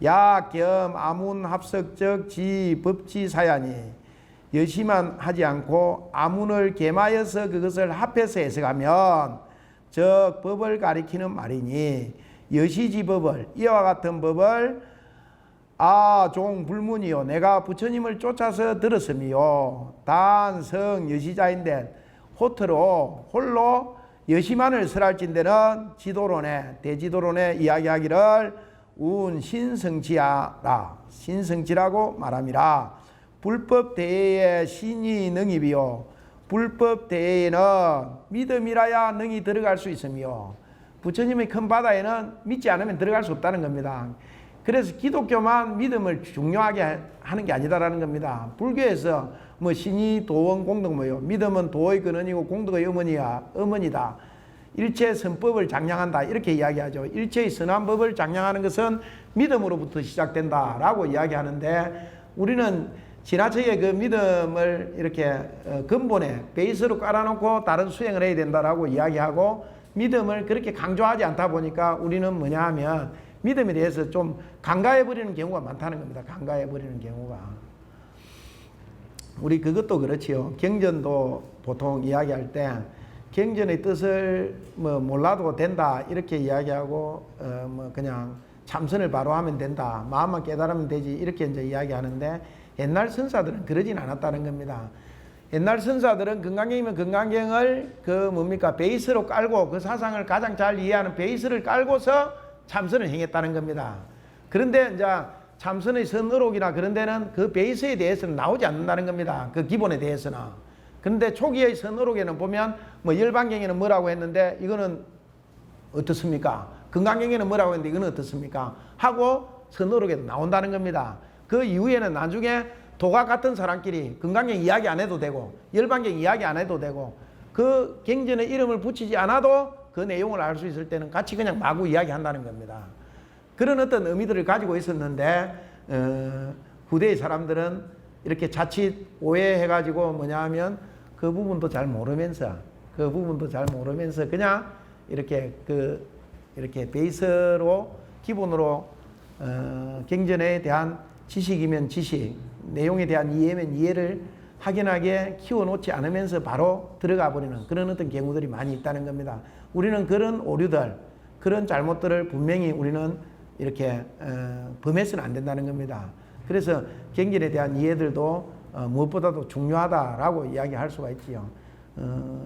[SPEAKER 1] 야, 겸, 아문, 합석적, 지, 법지, 사야니 여시만 하지 않고 아문을 겸하여서 그것을 합해서 해석하면 즉 법을 가리키는 말이니 여시지법을 이와 같은 법을 종 불문이요 내가 부처님을 쫓아서 들었음이요 단 성 여시자인데 호트로 홀로 여시만을 설할진대는 지도론에 대지도론에 이야기하기를 운 신성치야라. 신성치라고 말함이라. 불법 대회에 신이 능입이요 불법 대회에는 믿음이라야 능이 들어갈 수 있으며 부처님의 큰 바다에는 믿지 않으면 들어갈 수 없다는 겁니다. 그래서 기독교만 믿음을 중요하게 하는 게 아니다라는 겁니다. 불교에서 뭐 신이 도원 공덕 뭐요 믿음은 도의 근원이고 공덕의 어머니다. 일체 선법을 장량한다 이렇게 이야기하죠. 일체의 선한 법을 장량하는 것은 믿음으로부터 시작된다라고 이야기하는데 우리는 지나치게 그 믿음을 이렇게 근본에 베이스로 깔아놓고 다른 수행을 해야 된다라고 이야기하고 믿음을 그렇게 강조하지 않다 보니까 우리는 뭐냐 하면 믿음에 대해서 좀 간과해버리는 경우가 많다는 겁니다. 간과해버리는 경우가. 우리 그것도 그렇지요. 경전도 보통 이야기할 때 경전의 뜻을 뭐 몰라도 된다 이렇게 이야기하고 뭐 그냥 참선을 바로 하면 된다. 마음만 깨달으면 되지 이렇게 이제 이야기하는데 옛날 선사들은 그러진 않았다는 겁니다. 옛날 선사들은 금강경이면 금강경을 그 뭡니까 베이스로 깔고 그 사상을 가장 잘 이해하는 베이스를 깔고서 참선을 행했다는 겁니다. 그런데 이제 참선의 선의록이나 그런 데는 그 베이스에 대해서는 나오지 않는다는 겁니다. 그 기본에 대해서는. 그런데 초기의 선의록에는 보면 뭐 열반경에는 뭐라고 했는데 이거는 어떻습니까? 금강경에는 뭐라고 했는데 이거는 어떻습니까? 하고 선의록에도 나온다는 겁니다. 그 이후에는 나중에 도가 같은 사람끼리 금강경 이야기 안 해도 되고 열반경 이야기 안 해도 되고 그 경전에 이름을 붙이지 않아도 그 내용을 알 수 있을 때는 같이 그냥 마구 이야기한다는 겁니다. 그런 어떤 의미들을 가지고 있었는데 후대의 사람들은 이렇게 자칫 오해해가지고 뭐냐 하면 그 부분도 잘 모르면서 그냥 이렇게 이렇게 베이스로 기본으로 경전에 대한 지식이면 지식, 내용에 대한 이해면 이해를 확연하게 키워놓지 않으면서 바로 들어가 버리는 그런 어떤 경우들이 많이 있다는 겁니다. 우리는 그런 오류들, 그런 잘못들을 분명히 우리는 이렇게 범해서는 안 된다는 겁니다. 그래서 경전에 대한 이해들도 무엇보다도 중요하다라고 이야기할 수가 있지요.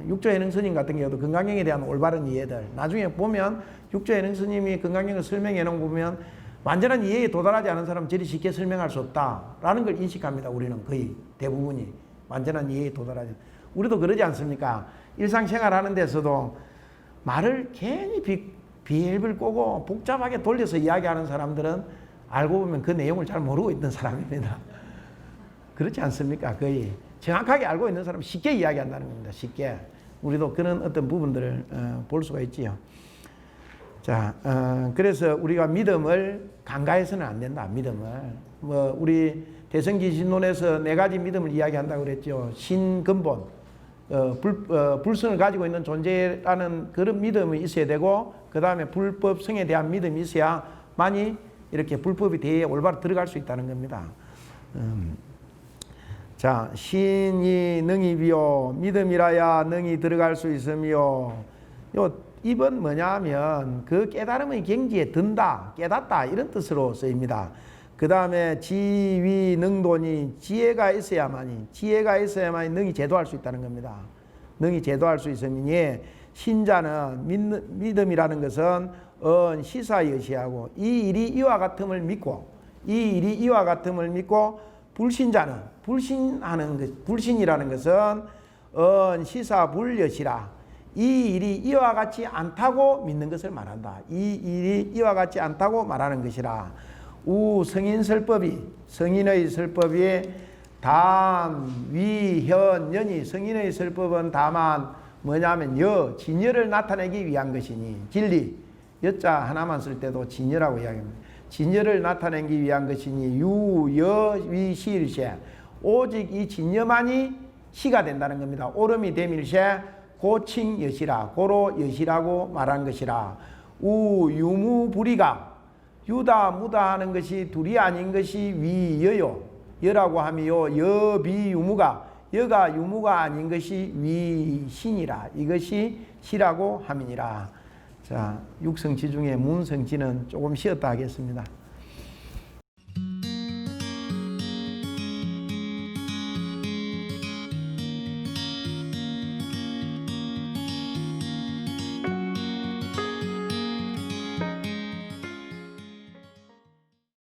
[SPEAKER 1] 육조해능 스님 같은 경우도 금강경에 대한 올바른 이해들, 나중에 보면 육조해능 스님이 금강경을 설명해 놓은 거 보면 완전한 이해에 도달하지 않은 사람은 저리 쉽게 설명할 수 없다라는 걸 인식합니다. 우리는 거의 대부분이 완전한 이해에 도달하지. 우리도 그러지 않습니까? 일상생활 하는 데서도 말을 괜히 비앱을 꼬고 복잡하게 돌려서 이야기하는 사람들은 알고 보면 그 내용을 잘 모르고 있는 사람입니다. 그렇지 않습니까? 거의 정확하게 알고 있는 사람은 쉽게 이야기한다는 겁니다. 쉽게. 우리도 그런 어떤 부분들을 볼 수가 있지요. 자, 그래서 우리가 믿음을 간과해서는 안 된다. 믿음을. 뭐 우리 대성기신론에서 4가지 믿음을 이야기한다고 그랬죠. 신근본, 불성을 가지고 있는 존재라는 그런 믿음이 있어야 되고, 그 다음에 불법성에 대한 믿음이 있어야만이 이렇게 불법이 대회에 올바로 들어갈 수 있다는 겁니다. 자, 신이 능이비요 믿음이라야 능이 들어갈 수 있으며, 요 입은 뭐냐 하면 그 깨달음의 경지에 든다, 깨닫다 이런 뜻으로 쓰입니다. 그 다음에 지위능도니 지혜가 있어야만이 능히 제도할 수 있다는 겁니다. 능히 제도할 수 있으니 신자는 믿음이라는 것은 시사여시하고 이 일이 이와 같음을 믿고 불신자는 불신이라는 것은 시사불여시라 이 일이 이와 같지 않다고 믿는 것을 말한다. 이 일이 이와 같지 않다고 말하는 것이라. 성인의 설법이 위현연이 성인의 설법은 다만 뭐냐면 진여를 나타내기 위한 것이니 진리 여자 하나만 쓸 때도 진여라고 이야기합니다. 진여를 나타내기 위한 것이니 유여위시일세 오직 이 진여만이 시가 된다는 겁니다. 오름이 되밀세 고칭여시라 고로 여시라고 말한 것이라. 유무불이가 유다 무다 하는 것이 둘이 아닌 것이 위여요 여라고 하며 여비유무가 여가 유무가 아닌 것이 위신이라 이것이 시라고 함이니라. 자, 육성지 중에 문성지는 조금 쉬었다 하겠습니다.